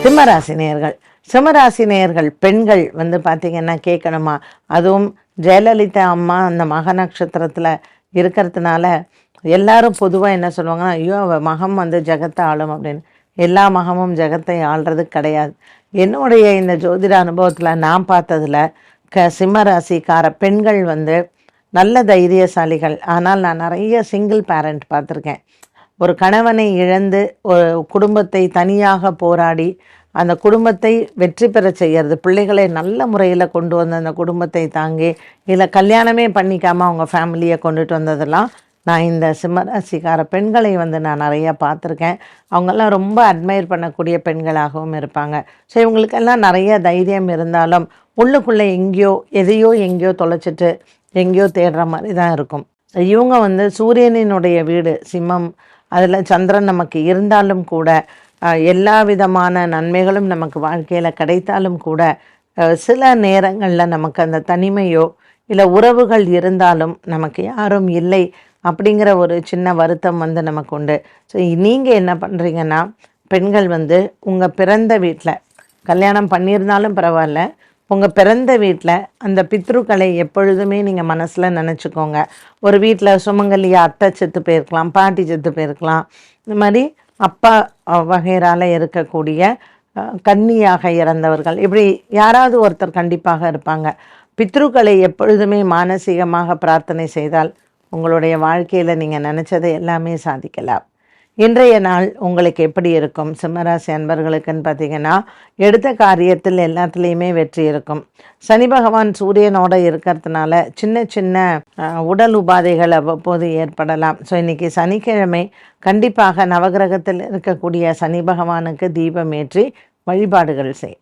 சிம்மராசி நேயர்கள் சிம்மராசி நேயர்கள் பெண்கள் வந்து பார்த்திங்கன்னா கேட்கணுமா, அதுவும் ஜெயலலிதா அம்மா அந்த மக நட்சத்திரத்தில் இருக்கிறதுனால எல்லாரும் பொதுவாக என்ன சொல்லுவாங்கன்னா, ஐயோ அவள் மகம் வந்து ஜெகத்தை ஆளும் அப்படின்னு. எல்லா மகமும் ஜெகத்தை ஆள்றது கிடையாது. என்னுடைய இந்த ஜோதிட அனுபவத்தில் நான் பார்த்ததில் சிம்மராசிக்கார பெண்கள் வந்து நல்ல தைரியசாலிகள். ஆனால் நான் நிறைய சிங்கிள் பேரண்ட் பார்த்துருக்கேன். ஒரு கணவனை இழந்து ஒரு குடும்பத்தை தனியாக போராடி அந்த குடும்பத்தை வெற்றி பெற செய்கிறது, பிள்ளைகளை நல்ல முறையில் கொண்டு வந்து அந்த குடும்பத்தை தாங்கி இல்லை கல்யாணமே பண்ணிக்காமல் அவங்க ஃபேமிலியை கொண்டுட்டு வந்ததெல்லாம் நான் இந்த சிம்மராசிக்கார பெண்களை வந்து நான் நிறையா பார்த்துருக்கேன். அவங்கெல்லாம் ரொம்ப அட்மையர் பண்ணக்கூடிய பெண்களாகவும் இருப்பாங்க. ஸோ இவங்களுக்கெல்லாம் நிறைய தைரியம் இருந்தாலும் உள்ளுக்குள்ளே எங்கேயோ தொலைச்சிட்டு எங்கேயோ தேடுற மாதிரி தான் இருக்கும். இவங்க வந்து சூரியனினுடைய வீடு சிம்மம், அதில் சந்திரன் நமக்கு இருந்தாலும் கூட எல்லா விதமான நன்மைகளும் நமக்கு வாழ்க்கையில் கிடைத்தாலும் கூட சில நேரங்களில் நமக்கு அந்த தனிமையோ இல்லை உறவுகள் இருந்தாலும் நமக்கு யாரும் இல்லை அப்படிங்கிற ஒரு சின்ன வருத்தம் வந்து நமக்கு உண்டு. ஸோ நீங்கள் என்ன பண்ணுறீங்கன்னா, பெண்கள் வந்து உங்கள் பிறந்த வீட்டில் கல்யாணம் பண்ணியிருந்தாலும் பரவாயில்ல, உங்கள் பிறந்த வீட்டில் அந்த பித்ருக்களை எப்பொழுதுமே நீங்கள் மனசில் நினச்சிக்கோங்க. ஒரு வீட்டில் சுமங்கலியா அத்தை செத்து போயிருக்கலாம், பாட்டி செத்து போயிருக்கலாம், இந்த மாதிரி அப்பா வகைரால் இருக்கக்கூடிய கன்னியாக இறந்தவர்கள், இப்படி யாராவது ஒருத்தர் கண்டிப்பாக இருப்பாங்க. பித்ருக்களை எப்பொழுதுமே மானசீகமாக பிரார்த்தனை செய்தால் உங்களுடைய வாழ்க்கையில் நீங்கள் நினச்சதை எல்லாமே சாதிக்கலாம். இன்றைய நாள் உங்களுக்கு எப்படி இருக்கும் சிம்மராசி அன்பர்களுக்குன்னு பார்த்தீங்கன்னா, எடுத்த காரியத்தில் எல்லாத்துலேயுமே வெற்றி இருக்கும். சனி பகவான் சூரியனோடு இருக்கிறதுனால சின்ன சின்ன உடல் உபாதைகள் அவ்வப்போது ஏற்படலாம். ஸோ இன்றைக்கி சனிக்கிழமை கண்டிப்பாக நவகிரகத்தில் இருக்கக்கூடிய சனி பகவானுக்கு தீபம் ஏற்றி வழிபாடுகள் செய்.